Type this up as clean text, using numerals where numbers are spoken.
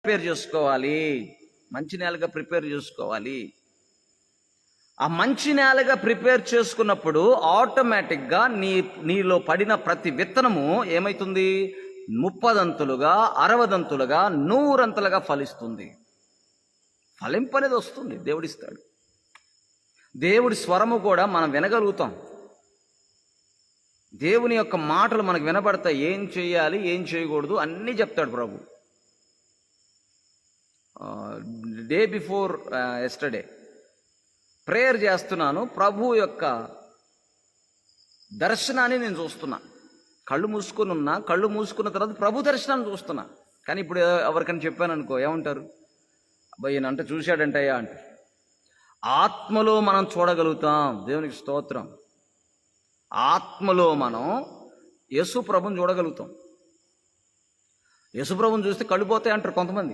Prepare చేసుకోవాలి, మంచి నేలగా prepare చేసుకోవాలి. ఆ మంచి నేలగా ప్రిపేర్ చేసుకున్నప్పుడు ఆటోమేటిక్గా నీలో పడిన ప్రతి విత్తనము ఏమవుతుంది? 30 60 100 ఫలిస్తుంది. ఫలింపు అనేది వస్తుంది, దేవుడిస్తాడు. దేవుడి స్వరము కూడా మనం వినగలుగుతాం. దేవుని యొక్క మాటలు మనకు వినబడతాయి. ఏం చేయాలి, ఏం చేయకూడదు అన్నీ చెప్తాడు ప్రభు. డే బిఫోర్ ఎస్టర్డే ప్రేయర్ చేస్తున్నాను, ప్రభు యొక్క దర్శనాన్ని నేను చూస్తున్నా. కళ్ళు మూసుకున్న తర్వాత ప్రభు దర్శనాన్ని చూస్తున్నా. కానీ ఇప్పుడు ఎవరికైనా చెప్పాను అనుకో, ఏమంటారు? అబ్బాయి ఈయనంటే చూశాడంటయ్యా అంటే. ఆత్మలో మనం చూడగలుగుతాం. దేవునికి స్తోత్రం. ఆత్మలో మనం యేసు ప్రభుని చూడగలుగుతాం. యేసు ప్రభుని చూస్తే కళ్ళు పోతాయి అంటారు కొంతమంది.